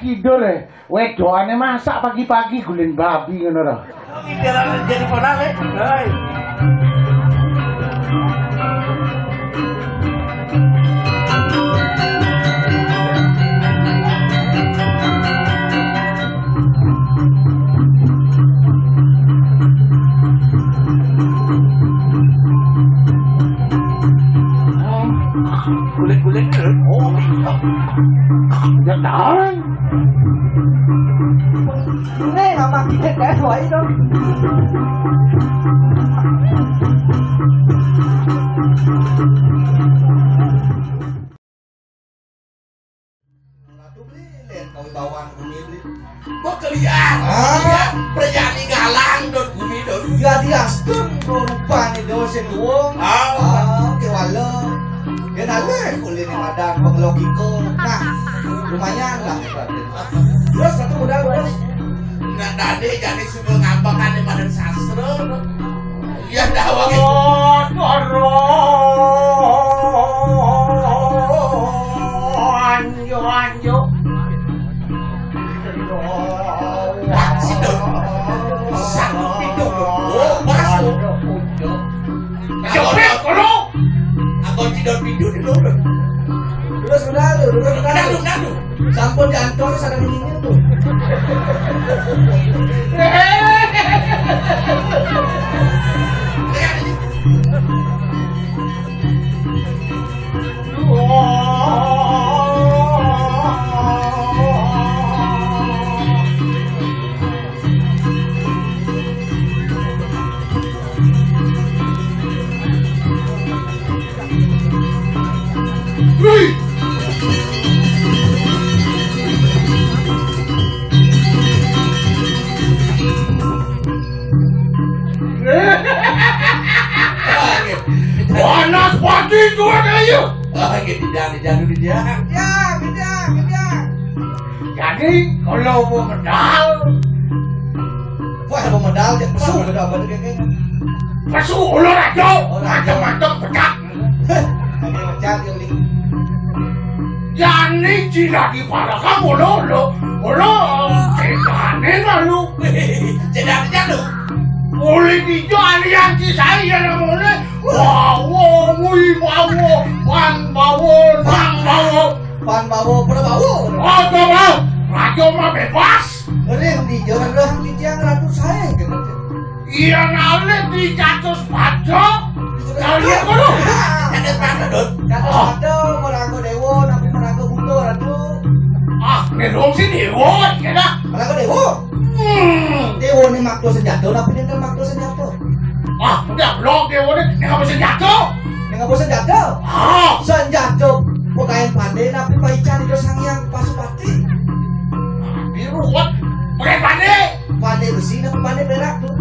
Tidur wedoane masak pagi-pagi guling babi ngono lho. Iki jadi ponale. Hai. Kulit-kulit oh Ya tahan. Ini sama kita kayak dua itu. kok kalian? Perjani galang dot gumi dot. Ya diastum rupa nih dosen wong. Kewala. Ya nale kulit ni madang penglogiko. Nah, lumayan lah. Terus satu modal bos. Nggak tadi jadi sudah ngapakan di badan sastra. Ya dah wangi. Anjo. Satu pintu. Oh, masuk. Cepet kalau. Aku tidak pintu dulu. Terus modal lu, Nadu. Sampun diantor sana ini tuh. Panas pagi gua kayu. Tidak. Jadi kalau mau medal, Wah, mau modal dia pesu udah apa tuh kayak. masuk ulur aja, macam-macam pecat. Kayak macam yang ini. Jadi tidak dipada kamu lo, cekane lalu. Tidak lu. Boleh dijual aliansi saya namanya. Bawo, Pan bawo, pada bawo. Rajo mah bebas. Rem di jalan lah di tiang ratu saya gitu. Iya nale di catus paco. Kalian kono. Ada mana dot? Kata ada merago dewo, tapi merago bundo ratu. Ngerong sih dewa, kira. Merago dewo. Dewo ni makto senjata, tapi dia kan makto senjata. Udah blok dewa ni, nggak bisa jatuh. Nggak bisa senjata. Senjata. Pekain pandai, tapi paican itu sangyang pasupati. Diruat, pakai pandai. Pandai besi, tapi pandai perak tuh.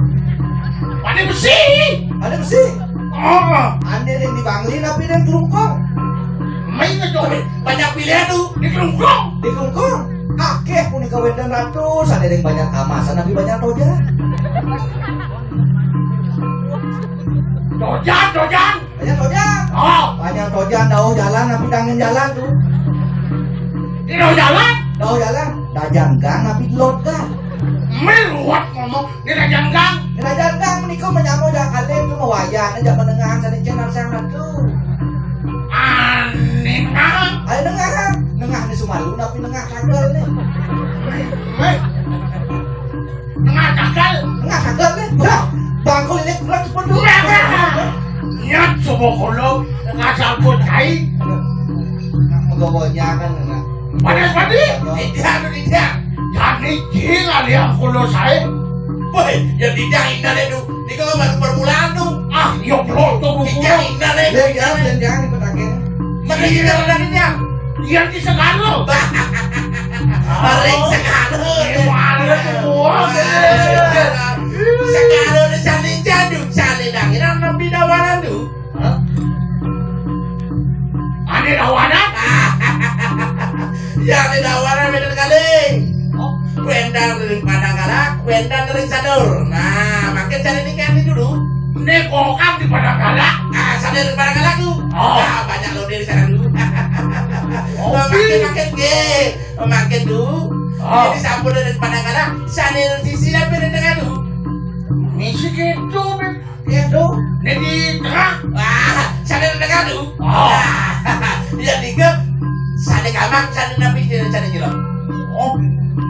Pandai besi. Pandai besi. Ande yang dibangli, tapi dia kelungkong. Main ngejodoh. Banyak pilihan tuh. Di kelungkong. Di kelungkong. Akeh pun dikawetan ratus. Ada yang banyak kamasan, tapi banyak toja. Dojan. Banyak toja. Banyak toja, daun jalan, tapi dangin jalan tuh. Di jalan. Daun jalan, dajanggang, tapi lotgan. Meruat ngomong, di dajanggang. Di dajanggang, menikah menyamo jakalim tuh mewayan, aja mendengar dari channel sangat tuh. Aneh. Ada dengaran, nengah di Sumalu, tapi nengah kagel nih. Nengah kagel. Nengah kagel nih. Dah, bangkul ini kurang cepet dulu. Nyat coba kalau ngasal pun kai. Menggawonya kan nengah. Panas. Tidak. Jadi gila lihat kalau saya. Woi, ya tidak indah deh tuh. Ini kau baru permulaan tuh. Ya blok tuh buku. Tidak indah deh. Jangan ikut angin. Mana tidak indah. Yang di Segaro. Ring Segaro. Gimana tuh? Segaro di saling jaduk, saling dangiran nabi dawanan tuh. Ada dawanan? Ya ada dawanan beda kali. Wendang dari Padanggalak, wendang dari Sador. Nah, makin cari nikah ini dulu. Nekokang di Padanggalak. Sadar dari Padanggalak tuh. Nah, banyak Makin dulu. Jadi sampun dari Padangkala, sana sisi apa di tengah dulu? Misi gitu, Ben. Gitu. Ini di tengah. Sana di tengah dulu. Jadi ke sana kamang, sana nabi sana jelok. Oh,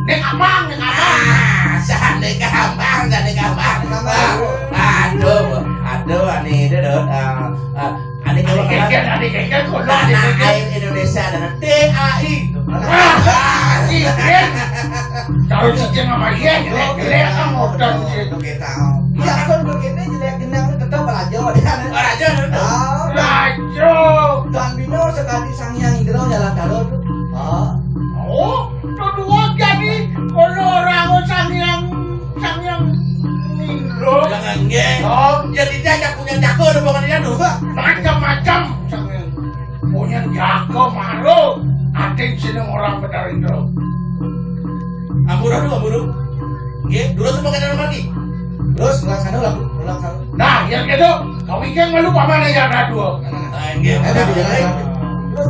ini kamang, ini kamang. Sana kamang. Aduh, ani dedot. Ani kalau Adik keket, kono adik tanah keket. air Indonesia dan TAI. Cijen. Kalau cijen sama dia, jelek-jelek kan modal cijen. Kita. Ya kan begini jelek genang tetap belajar dia. Raja. Rajo. Dan Bino sekali sang yang Indro jalan dalur. Oh, kedua jadi kalau orang sang yang Indro. Jangan nge. Oh, Jadi dia punya jago ada bukan dia tuh. macam-macam sang yang punya jago malu. Adik sini orang benar Indro. Amburu. Nge, dulu semua kena lagi. Terus ulang sana. Nah, yang itu kau ikan malu mana yang ada dua. Nge, Ada di jalan. Terus.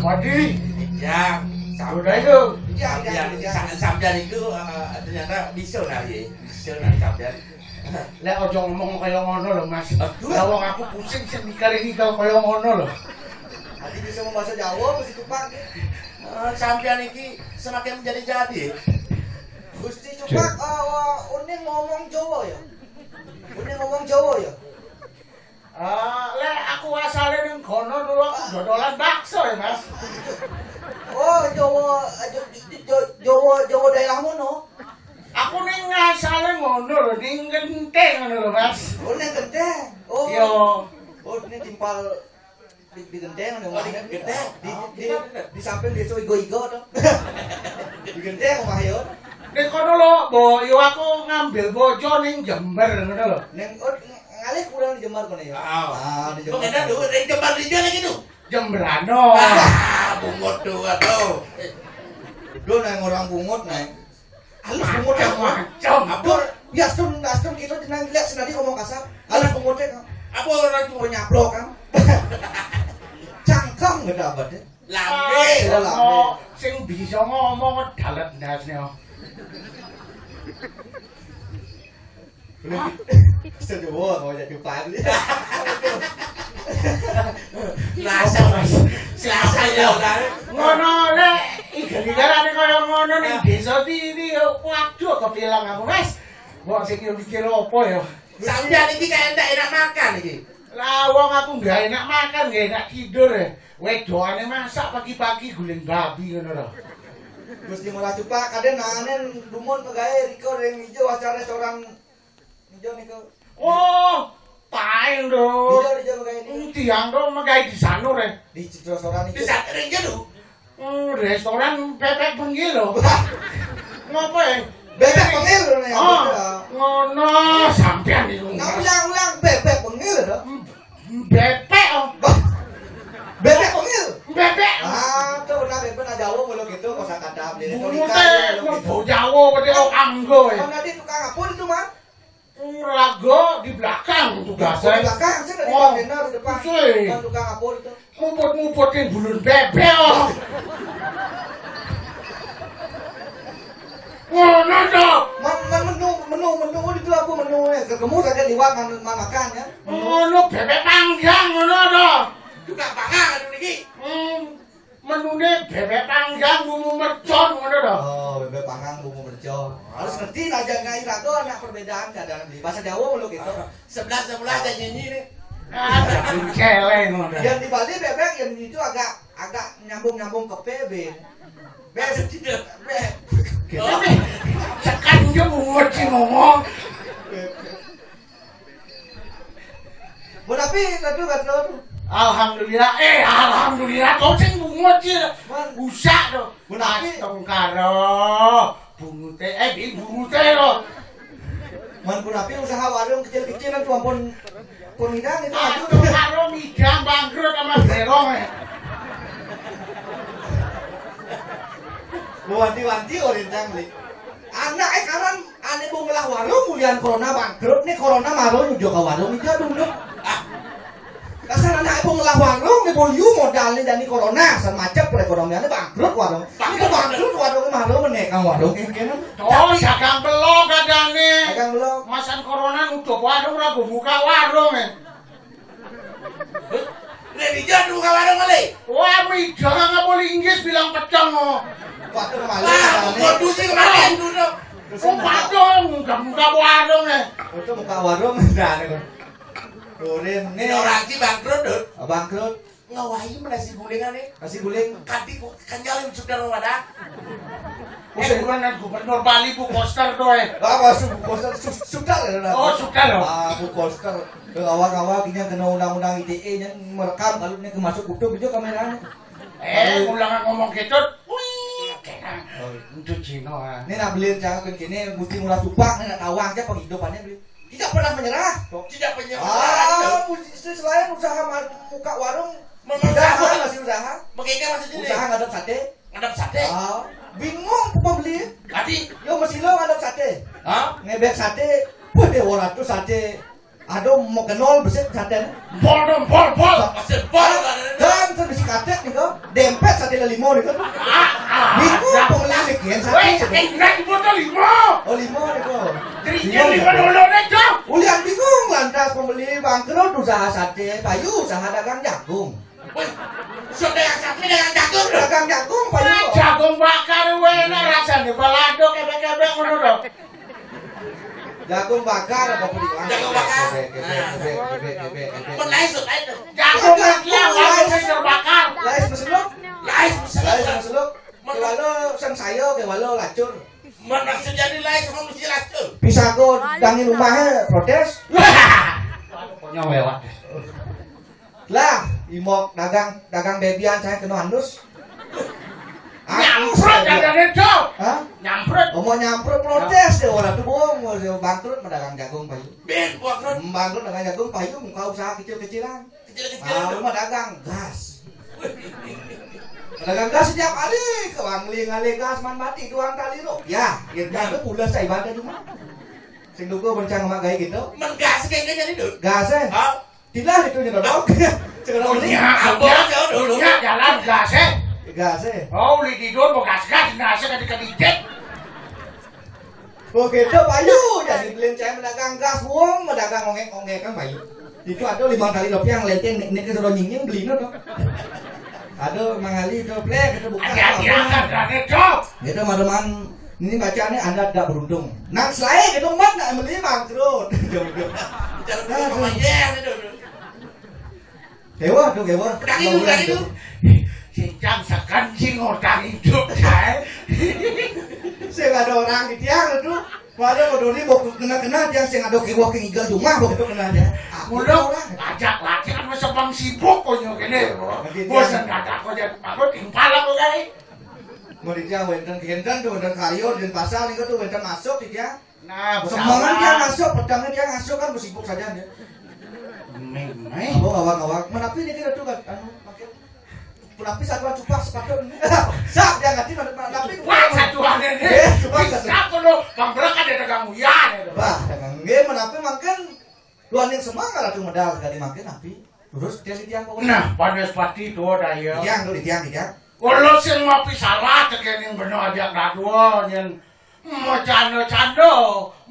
Padi, Ya, udah itu. Sambian itu ternyata bisa nari. Sambian. Lek ojo ngomong kaya ngono lho, Mas. Lah wong aku pusing sing dikali kaya ngono lho. Nanti bisa membahasa Jawa mesti Cupak. Sambian ini semakin menjadi-jadi. Gusti Cupak, uning ngomong Jawa ya. Lek aku asale ning kono dulu aku dodolan bakso ya, Mas. Oh, Jawa daerahmu no. Aku ning asale ngono lho, ning Genteng ngono lho, Mas. Oh, ning Genteng. Oh. Yo, Oh, ini timpal di Genteng nih. Oh, di Genteng. Di samping desa Igo-Igo tuh. Di Genteng omah yo. ning kono lho, yo aku ngambil bojo ning Jember ngono lho. Neng ngalih kurang di Jember kono ya. Di Jember. Pengen dulu, Jember di jalan gitu. Jemberano. Bungut tuh atau. Lu neng orang bungut neng. Halus bungut ya. Macam. Apa? Ya sun kita jenang lihat senadi ngomong kasar. Halus bungutnya kan. Apa orang Cuma nyaplok kan. Cangkem gak dapat ya. lambe? Sing bisa ngomong dalet ndasne. Sedowo mau jadi pagi. Selasa ya ora. Ngono lek igal-igalane kaya ngono ning desa iki waduh kepilang aku, Mas. Wong sing mikir apa ya? Sampeyan iki kaya entek enak makan iki. Lah wong aku gak enak makan, gak enak tidur ya. Wedokane masak pagi-pagi guling babi ngono lho. Gusti Mola Cupak kadang nanganen dumun pegawai Riko yang hijau acara restoran hijau nih kau. Oh, paling lho. Hijau pegawai ini. Tiang do megai di sana re. Di restoran Di itu. sak ring jedu. Restoran pepek benggil lho. Ngopo ya? Bebek pengil loh nih. Oh, ngono sampean iku. Nah ulang bebek pengil loh. Bebek oh. Bebek pengil. Bebek. Ah, tuh nah bebek nah Jawa mulu gitu kosakata beli Mute mau Jawa pati kok anggo ya. Oh nanti tukang apa itu mah? Rago di belakang Di tugasnya. belakang sih dari Oh, depan di depan. sih. Kan tukang apa itu? ngumpet-ngumpetin bulun bebek. Ngono to. Menu itu aku menu ketemu saja liwat makan ya. Ngono bebek panggang ngono to. Juga pangan niki. Menune bebek panggang bumbu mercon ngono to. Oh, bebek panggang bumbu mercon. Harus ngerti aja ngai itu anak perbedaan kadang di bahasa Jawa lu gitu. 11 aja nyanyi nih. Ada celeng ngono. Yang di Bali bebek yang itu agak nyambung ke PB. Tidak. Tapi sekan yo ngerti ngomong. Tapi kadu Alhamdulillah kau sing ngerti. Usah to. Tapi Tong karo bungute bungute lo. Man Punapi usaha warung kecil-kecilan tuh ampun hidang itu Aduh karo midang bangkrut sama berong. Wanti-wanti orang beli. Anak karan ane mau ngelah warung mulian corona bangkrut nih corona maru nyujo ka warung itu dulu. Kasar anak mau ngelah warung nih bolyu modalnya dari corona san macet perekonomiannya bangkrut warung. Ini bangkrut warung maru menekang warung kene. Oh dagang belok kadane. Dagang belok. Masan corona nutup warung ora buka warung. Nek dia buka warung kali. Wah midang ngapa linggis bilang pecong. Waduh malu. Waduh sih kemarin dulu. Padong buka warung Itu muka warung dan Kurin nih orang ki bangkrut dud. Bangkrut. Ngawahi nasi gulingan nih. Nasi guling. Kadi kanjalin sudah wadah. Bukan gubernur Bali Bu Koster tuh Masuk Bu Koster sudah lah. Oh sudah loh. Bu Koster awal-awal kini kena undang-undang ITE nya merekam kalau ini masuk kutub itu kameranya. Ulangan ngomong gitu. Wih, kena. Untuk Cina. Ini nak beli jangan begini mesti mulai tupak nih nak tawang aja penghidupannya beli. Tidak pernah menyerah. Tidak menyerah. Selain usaha buka warung, usaha masih usaha. Bagaimana maksudnya? Usaha ngadep sate. Ngadep sate. Bingung pembeli. Tadi. Yo masih lo ngadep sate. Ngebek sate. Wah deh orang tuh sate. Aduh mau kenal besit sate. Bol. Masih bol. Dan terbisi katek nih kau. Dempet sate limo nih kau. Bingung pembeli sekian sate. Weh, enak botol limo. Oh limo nih kau. Terinya limo dulu nih kau. Ulian bingung lantas pembeli bangkrut usaha sate. Payu usaha dagang jagung. Sudah yang sate dengan jagung. Dagang jagung payu. Jagung bakar enak rasanya balado kebek-kebek ngono to. Jagung bakar apa pun Jagung bakar. Gebek. Menaik. Jagung bakar terbakar. Lais meseluk. Lais meseluk. Kewalo sang sayo kewalo lacur. Maksud jadi lais sama mesti lacur. Bisa go dangin rumahnya protes. Pokoknya lewat. Lah, imok dagang bebian saya kena handus. Nyamprot dadane do. Hah? Nyamprot. Mau nyamprot protes deh orang tuh bohong, mau bangkrut dagang jagung payu. Ben bangkrut. Bangkrut dagang jagung payu muka usaha kecil-kecilan. Kecil-kecil. Rumah dagang gas. Dagang gas setiap hari, kewangling gas man mati 2 kali lo. Ya, gitu itu pula saya ibadah cuma. Sing dugo bencang sama gaya gitu. Menggas kayaknya jadi dud. Gasnya? Tidak itu nyerobok. Punya jalan gasnya. Gasnya. Oh, li tidur mau gas gasnya ketika dicek. Begitu payu jadi beliin saya mendagang gas buang, mendagang ongek kan payu. Itu ada 5 kali lebih yang lenteng nek sudah nyingin beli no dong. Aduh mangali itu plek itu bukan. Ada job. Itu teman ini bacaannya Anda tidak beruntung. Nah selain itu mat nak beli bangkrut. Jangan sama ya itu. Dewa tuh dewa. Pedang itu. Cincang sekancing orang hidup saya. Saya ada orang di tiang itu. Waduh bodoni mau kena dia saya ada walking eagle rumah begitu kena dia. Mudah ajak laki kan masa bang sibuk konyol gini. Bosan kata aku jadi aku timpal aku guys. Mau di tiang wenten tuh wenten kayu di pasar nih tuh wenten masuk di tiang. Nah, semangat dia masuk, pedangnya dia masuk kan bersibuk saja dia. Memang. Oh awak. Menapi dia kira tuh kan makin menapi satuan cupak sepatu. Sak dia ngerti menapi. Wah, satuan ini. Bisa kalau Bang Brak ada dagang muyan itu. Wah, dagang game menapi makan luanin semangat atuh modal sekali makin napi. Terus tiang kok. Nah, panas pati tuh daya. Tiang. Kalau sing mapi salah tekening bener aja kadua nyen mau cando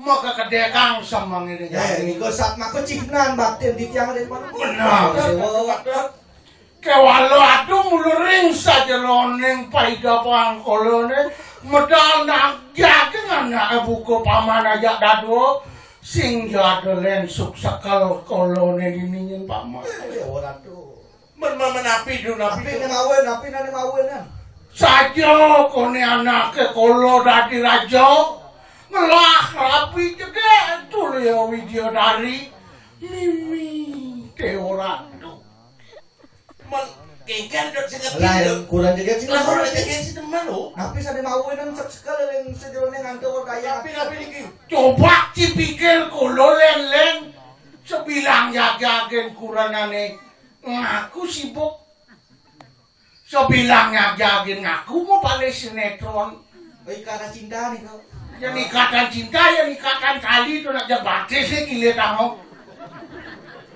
mau ke kedekang sama ngene. Niku sak mako cihnan batin di tiang dari mana? Benar. Kewalo aduh mulering saja loneng paida pangkolone medal nagyaking anak buku paman aja dadu sing jadelen suksekal kolone diningin paman. Ora tuh. Menapi dulu napi. Napi nani mawin kan. Saja kone anake kolo dadi raja ngelah rapi gede tuh ya Widyodari mimi teora Kengkan dot sing Lah kurang juga sih. Lah ora jegen si teman lo. Napi sane mawin kan sekali yang sejroning ngantuk kaya. Napi niki. coba dipikir kolo len sebilang jagagen kuranane ngaku sibuk sebilang jagagen ngaku mau balik sinetron Ikatan cinta nih kok. yang ikatan cinta yang ikatan kali itu nak jabate sih gile kamu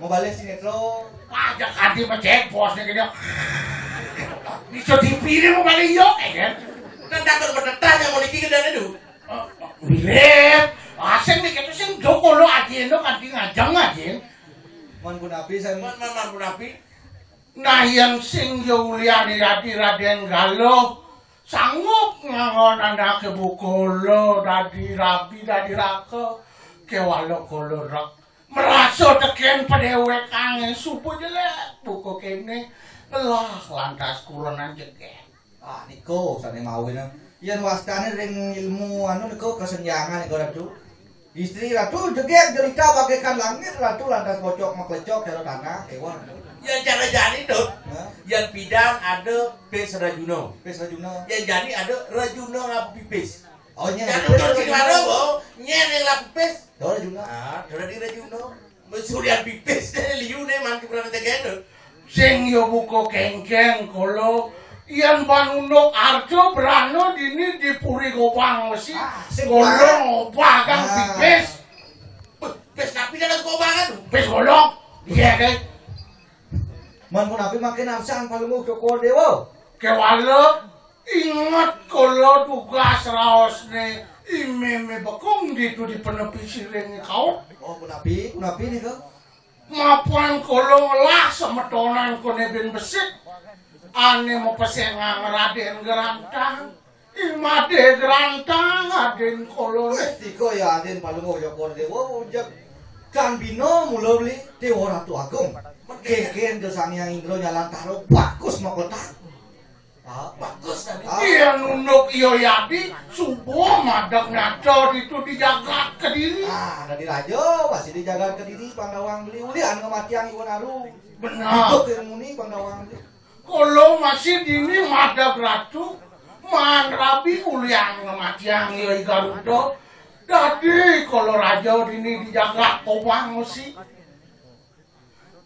Mau balik sinetron. aja kadi macet bosnya gini bisa dipilih mau balik yok kan Kan takut bertetanya mau niki kedane du. Bilip, asing nih kita sing joko lo aja lo kanti ngajang aja. Mon pun api saya. Man napi. Nah yang sing Yuliani Raden Galuh sanggup ngangon anak ke bukolo dadi rabi dadi raka kewalo kolo rak merasa teken padewek angin subuh jelek buku kene lah lantas kulonan jegek. Ah niko sane mawin. Yen wastane ring ilmu anu niko kesenjangan niko ratu. Istri ratu jegek jelita bagaikan langit ratu lantas pocok maklecok karo tanah hewan. Yang cara jani tuh. Yang bidang ada Pes Rajuno. Pes Rajuno. Yang jani ada Rajuno ngapipis. Oh nya. Yang tuh si karo bo, nyen yang lapipis. Dora juga. Ah, dora di Rajuno. Mesurian pipis liune man kurang tegendo. Sing yo buko kengkeng kolo yang banundok arjo berano dini dipuri gopang mesi golong opah kang pipis Pes napi dalam kobangan. pis golong iya kan Man pun api makin arsan palungu Joko Dewa. kewala ingat kolo tugas raosne imeme bakong gitu di penepi siring kau Oh pun api nih kok. mapuan kolo ngelah semetonan kone bin besit ane mau pesengang Raden Gerantang imade Gerantang Raden kolo Tiko ya aden palungu Joko Dewa ujak kan bino mula beli Dewa Ratu Agung. Keken dosang yang Indro nyalan taro bagus mau kotak. Bagus tadi. iya nunduk iyo yadi subuh madak ngaco itu dijaga ke diri Ada di Rajo masih dijaga ke diri Panggawang beli ulian kematian Iwan Aru. benar Untuk ilmu nih Panggawang beli. kalau masih dini madak ratu man rabi kuliah ngematiang iyo Garuda jadi kalau raja dini dijaga kobang mesti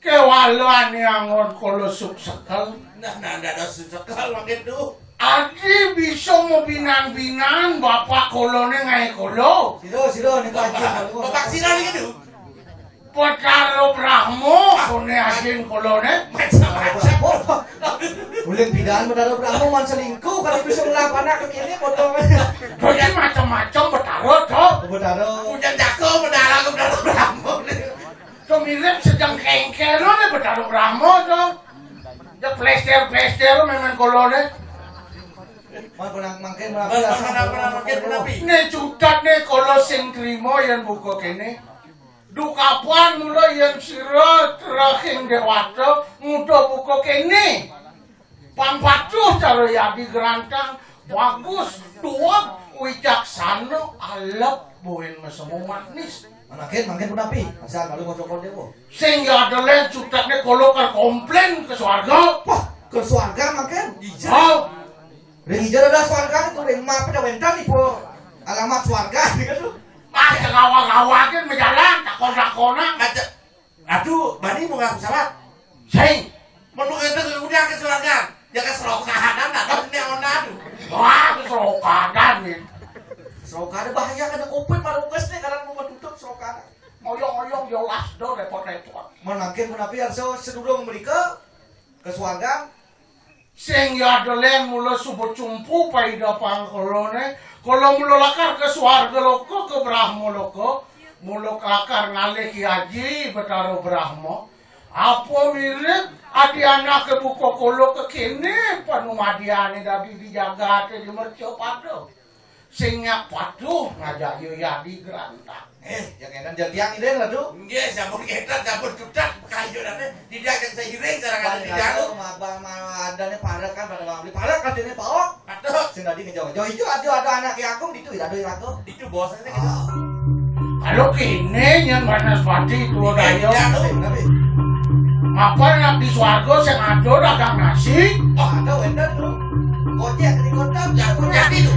kewalan yang kalau suksekal Nah, ada sekal makin tuh. Adi bisa mau binan-binan bapak kolone ngai kolo Sido nih Pak Haji. Bapak sira lagi tuh. Petaro Brahmo kone ajin kolone Macam-macam. Ulin pidahan Betaro Brahmo man selingkuh kalau bisa ngelap anak ke kini potong. jadi macam-macam petaro toh Betaro. Hujan jago mendalang ke Betaro Brahmo. so mirip sedang kengkelo nih petaro Brahmo toh ya plester memang kolone Man pun mangke Makin menapi. nih cutat nih kalau sing trimo yang buka kene dukapan mulai yang sirot terakhir dewata muda buka kene pampatuh caro yadi gerantang bagus tua wicaksana alap buin mesemu manis Makin pun api. Asal kalau mau Joko Dewa. sehingga ada lain cutatnya kalau ke komplain ke swarga Wah, ke swarga makin. oh Ring hijau ada swarga itu ring map ada wentan ipo alamat swarga gitu. kawa-kawakin menjalan takon-takona Aduh, bani mau ngaku salah. sing Menunggu itu udah ke surga. Jangan serokanan atau ini onadu. wah keserokadan nih Sroka ada bahaya kena kopet pada ugas nih karena mau tutup sroka. oyong-oyong jelas do repot-repot. Menangkin menapi arso sedurung mereka ke swarga. Sing yadelen mula subuh cumpu paida pangkolone. Kalau mula lakar ke swarga loko ke Brahma loko. Mula lakar ngalih Ki Haji Betara Brahma. Apa mirip adi anak ke buko kolo ke kene panumadiane dadi dijaga di merco padu. Singnya padu ngajak yo yadi gerantak. Yang edan jadiang ide lah tuh. Nggih, sampun ketat, sampun cudak kayu dane didagang seiring sarangan di jalur. Mabang adane parek kan pada beli parek kan dene paok. Aduh, Sing tadi ngejauh-jauh itu ada anak Agung itu ada Irago. itu bosnya gitu. Kalau kene yang Banaspati itu dayo. Apa yang di swarga sing ado dagang nasi? Oh, ada wendan tuh. Gojek di kota Jadi itu.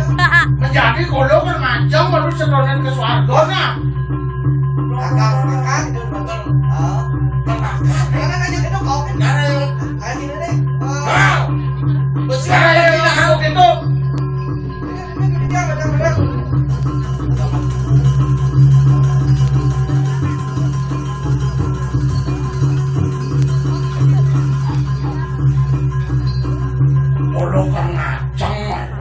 Menjadi kolo kan ngancam baru sedonen ke swarga nah. makan itu nonton. Oh. Karena aja kita kau kan. Kayak gini deh. Wow. Besar Saya tidak yang gitu. Kolo kan ngaceng.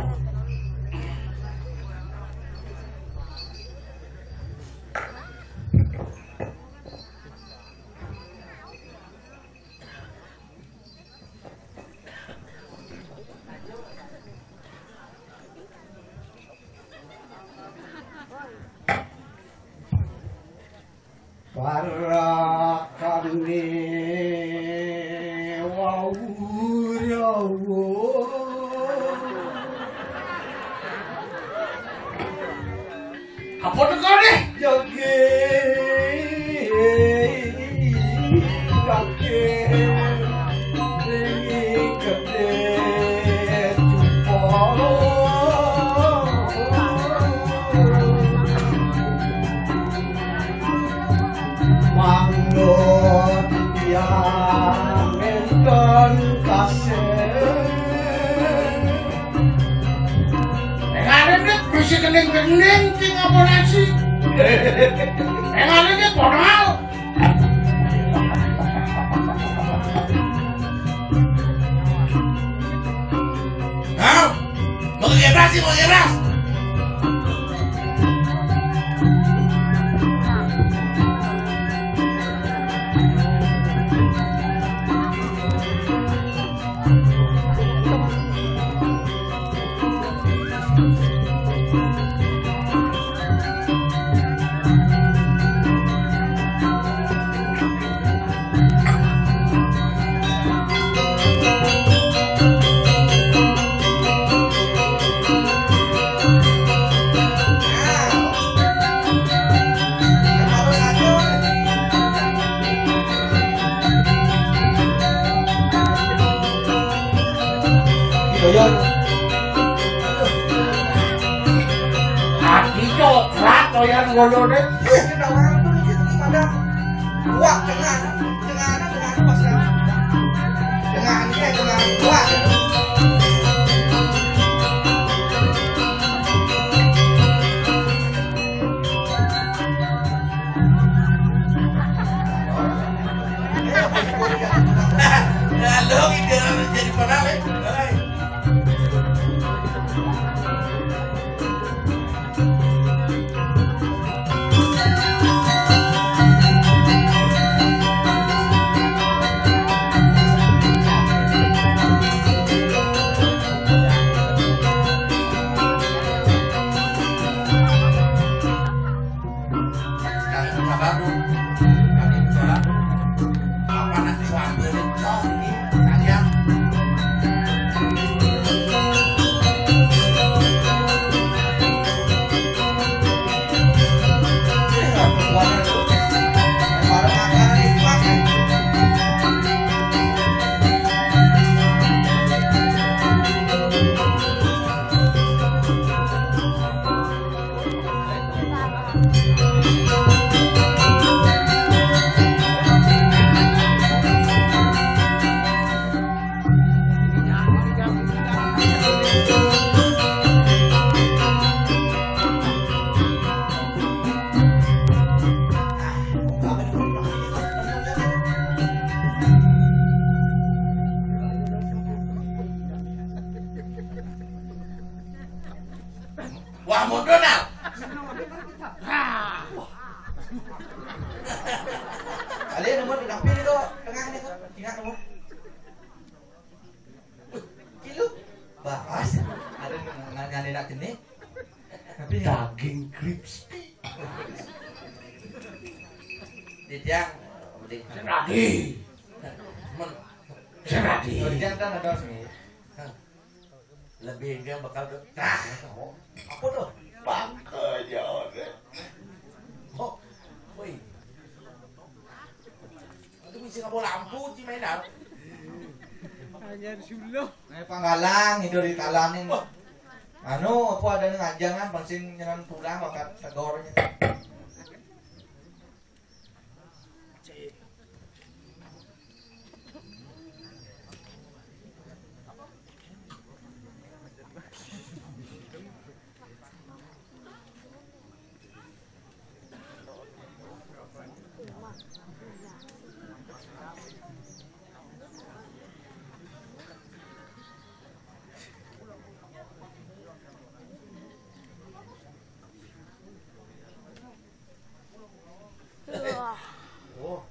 Parakane wawurawo apa tegane jage jage gede jupolo Manggon yang enten kasih Engane nek mesti kening-kening sing apa nasi Engane nek podal Hah? Mau gebras sih, mau gebras. Doyon. Hati coklat doyan ngolone Kita orang tuh di situ pada wah dengan bos ya. Dengan wah. Halo, ini jadi padahal. Mahmud Donald. Kalian nomor dinampil itu tengah nih kok, tinggal nomor. Kilo, bahas. Ada ngani nak kene. Tapi Daging crispy. Didiang, Seradi. Seradi. Orjan kan ada sini. lebih dia bakal Apa tuh? Bangkanya orang. oh, woi, itu bisa nggak lampu sih main dah. Hanya disuloh. Panggalang hidup di talanin. Anu, apa ada ngajangan pancing nyenan pulang bakat tegornya. Oh,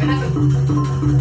enak tuh.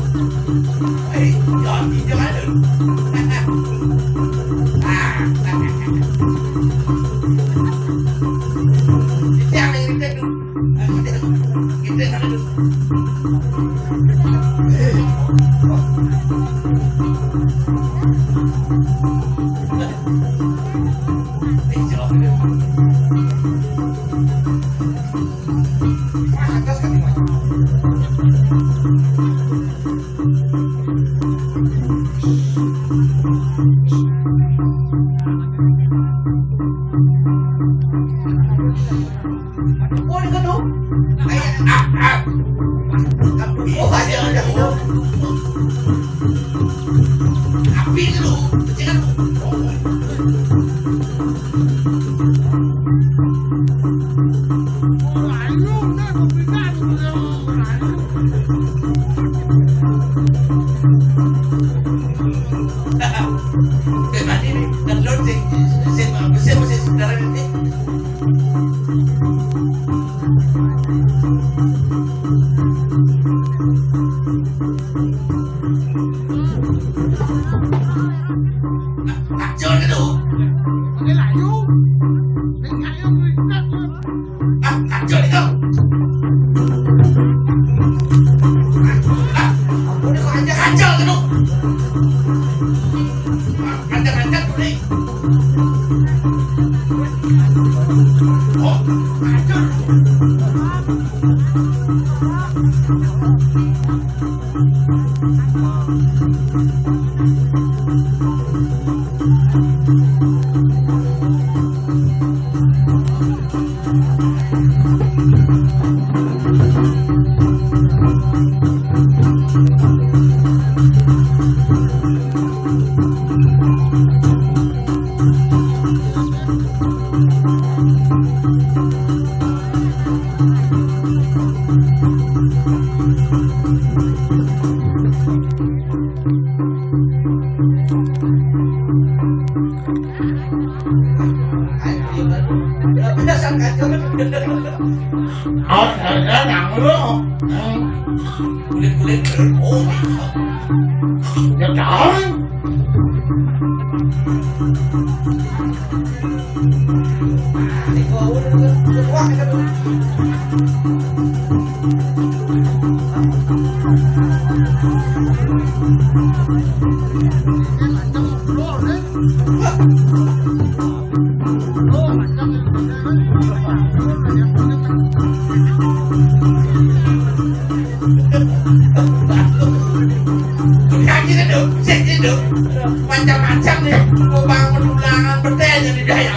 Macam-macam nih, mau bangun ulangan bedanya di daya.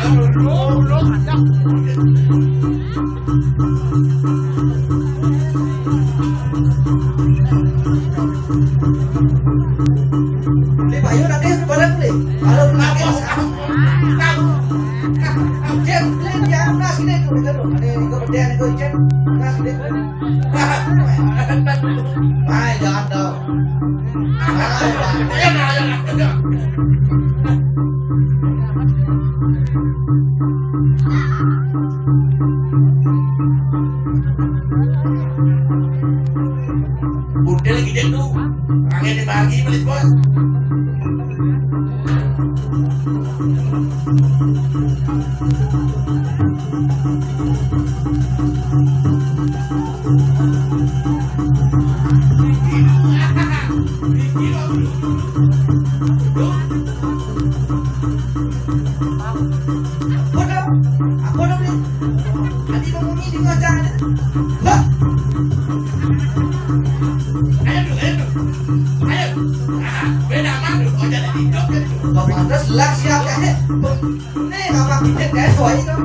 Beli payu nanti barang beli. Kalau pakai Jen, beli dia nasi deh tuh, ada kemudian itu Jen nasi deh. Ay, jangan dong. Ayo. Udah lagi deh tuh, orangnya dibagi beli bos. Aku udah beli. Tadi mengunyi di macam. Ayo. Beda madu, kau jadi hidup kan? Kau pantas lah siapa ni? Ni apa kita dah soal itu?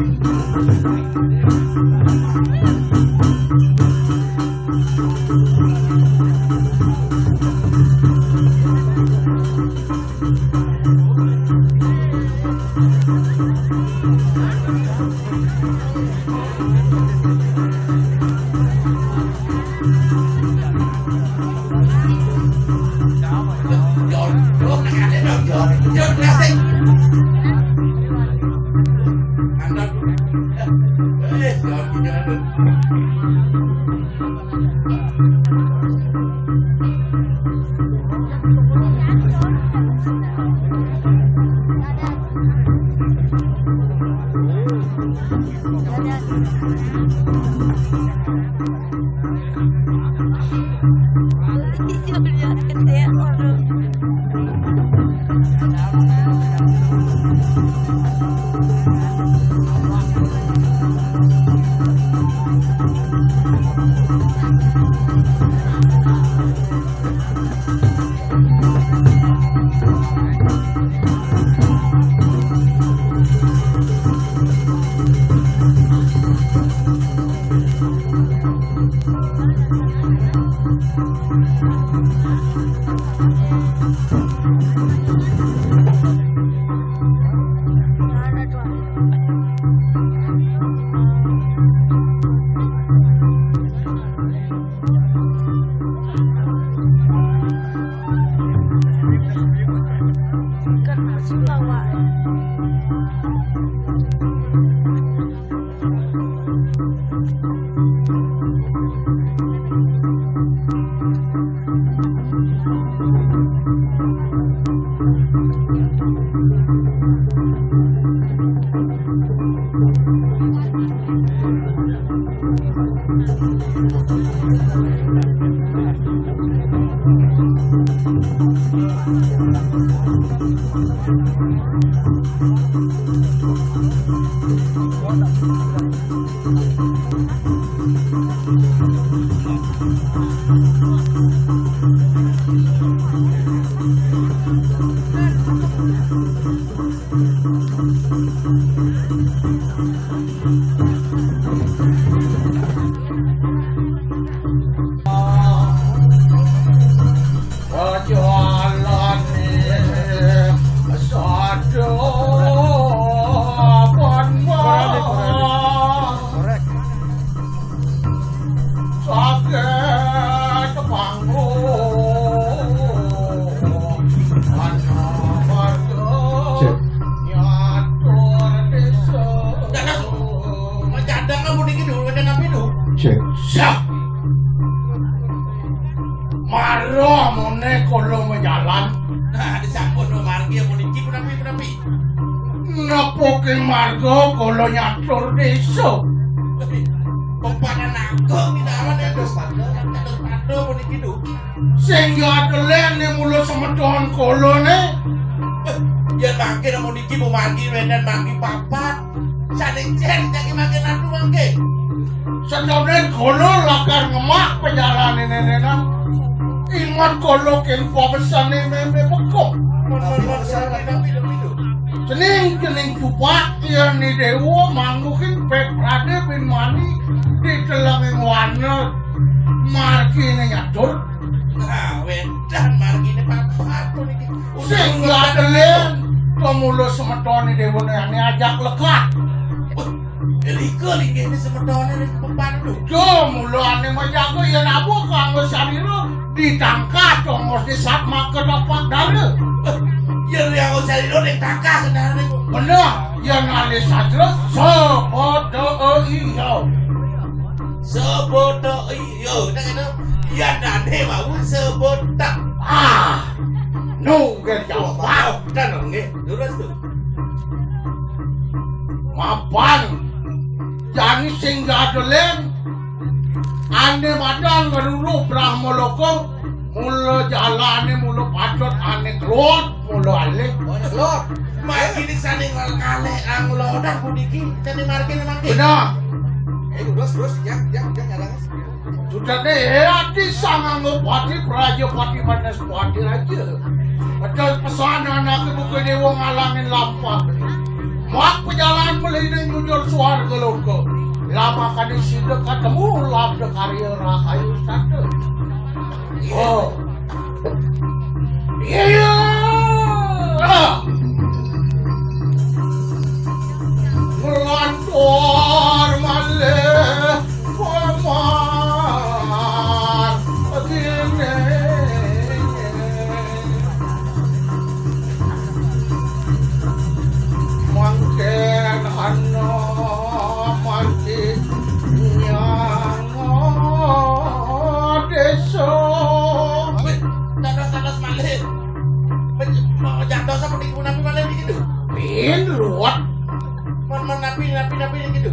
napi gitu.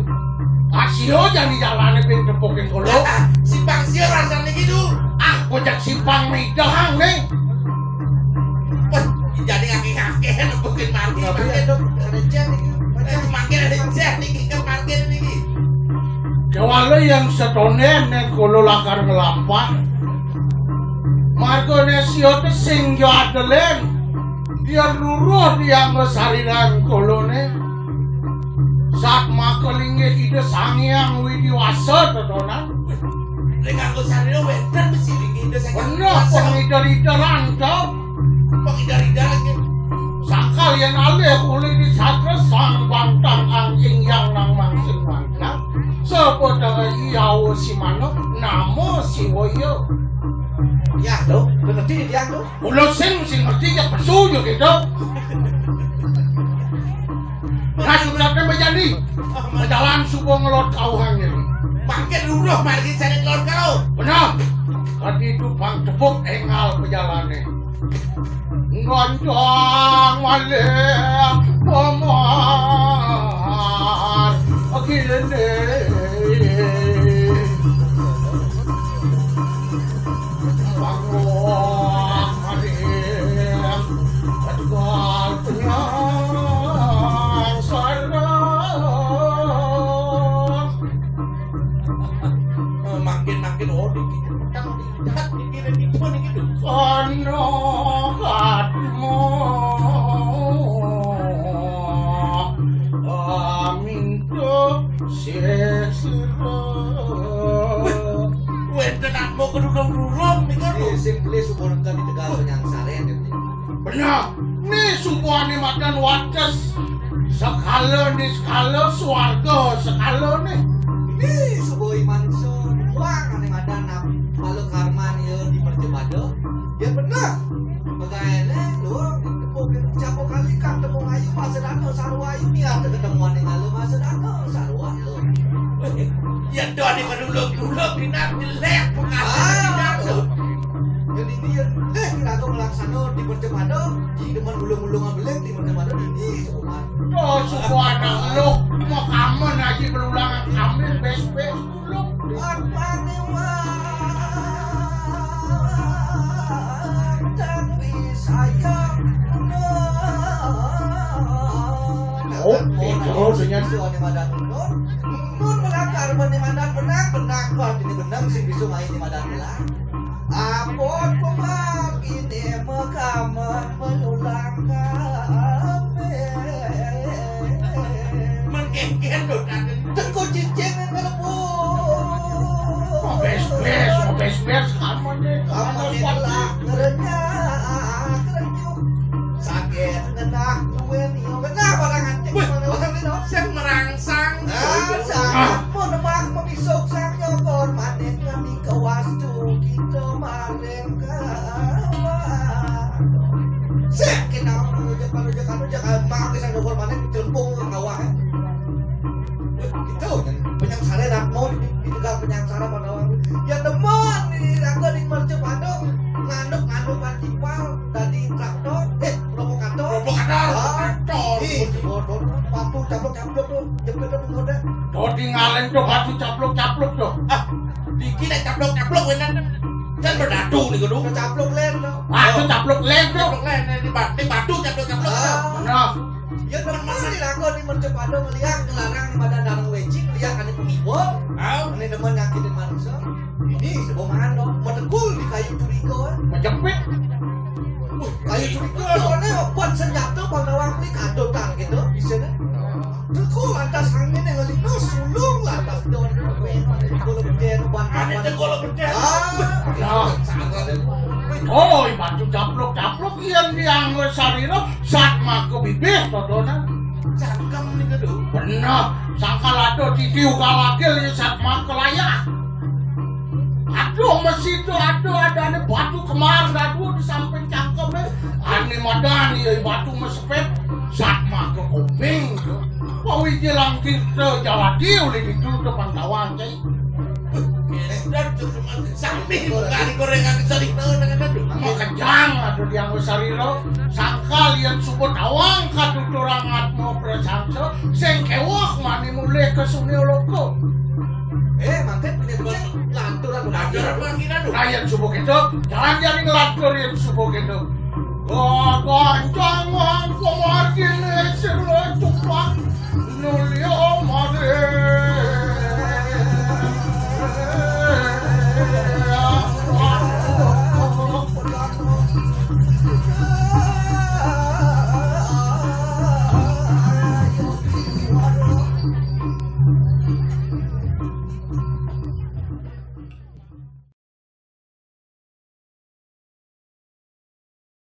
Asio jangan dijalani ping tepukin kulo. Simpang sio rasanya gitu. Ah, kocak simpang nih dahang nih. Wah, jadi ngake-ngake nepukin parkir. Ada cek nih. Makin ada cek nih ke parkir nih. Kewala yang setonen nih kulo lakar ngelampak. Margone sio te sing yo adelen. Dia luruh dia ngesariran kulo nih. Saat makelingnya ide sangyang widiwasa tedonan. Dengan aku sarino wender mesti ide sangyang. Bener pengidar-idaran kau. Pengidar-idar lagi. Sakal yang alih kulit di satra sang bantang anjing yang nang mangsing mantap. Seperti iyawo si mano namo si woyo. Ya tuh, ngerti dia tuh. Ulo sing ngerti ya pesuyo gitu. Nah, sudah menjadi jalan subuh ngelot kau hangin. Makin luruh margi saya ngelot kau. Benar. Tadi itu bang tepuk engal pejalannya. Ngoncong malem pemar akhirnya. Bangun malem tegal penyang sarang. Makin oh dikit gitu. Sono katmo aminto sesiro. Wenten aku kedudung-dudung nih kan. Simply suburkan di Tegal penyang saren. Benar. Nih subuhane makan wates. Sekala nih sekala swarga sekala nih. Ini subuh manso. Wah, ane madan malu karman ya di Perjemado. Ya benar. Bagaimana lu mungkin siapa kali kan temu ayu masa dano sarua ayu ni ada ketemuan dengan lu masa dano sarua lu. Ya doa di kedudung-dudung binar jelek pengasih tuh. Jadi dia aku melaksana di Perjemado di depan bulung-bulung ambeleng di Perjemado ini semua. Oh, subuh anak lu mau kamu lagi berulangan ambil bes-bes dulu. Apa nih tapi sayang Oh, itu dengan Nun melakar menemandan benak kok ini benang sing bisa main di madan belah. Apot pemak ini mekaman menulang kape. Mengkengken tuh kan. Tengku cincin yang mau bes-bes kamu deh. kamu nilak ngerenyak kerenyuk sakit ngendak duwe nih kenapa orang antik orang ini Saya merangsang. mau nebak memisuk sang nyokor manen kami ke wastu kita manen kawan sakit naon nujak mak bisa nyokor manen ditelempung ke kawah itu penyang sare dak mau di Tegal penyang sare pada orang ya teman di aku di Perjemado nganduk antipal tadi traktor provokator batu caplok tuh jepit tuh udah Tuh tinggalin tuh batu caplok tuh. Dikit caplok benar. Kan berdadu nih kudu. caplok len tuh Batu caplok lem tuh. Caplok lain di batu caplok. Benar. ya teman di aku di Perjemado melihat ngelarang pada darang wecing lihat ane pengibol ane demen nyakitin manusia ini sebuah mano metegul di kayu curiga Menjepit. kayu curiga soalnya buat senjata pada waktu kadotan gitu di sana tegul lantas angin yang ngelino sulung lantas don kalau beden Ada tegol bener. Nah. Oh, batu caplok yang dianggur sarino saat mako bibir todona. Cangkem nih kudu. Benar. Sangkal ada tidiu kalakil ya saat mako layak. Aduh, mesin itu ada ane batu kemar aduh di samping cangkemnya. Ane madan ya batu mesepet saat mako kuping. Kau jelang kita Jawa Diul di dulu depan kawan cai. Dan sambil kali gorengan sering dengan itu. Mau kejang kado dianggo sariro sangkal yang subut awang katuturang atmo prasangso sing kewah mani mulai ke Sunioloko. Mangket punya lantur aku Lantur apa kira tuh? Rakyat subuk itu jangan jadi ngelantur yang subuk itu. Goncang wong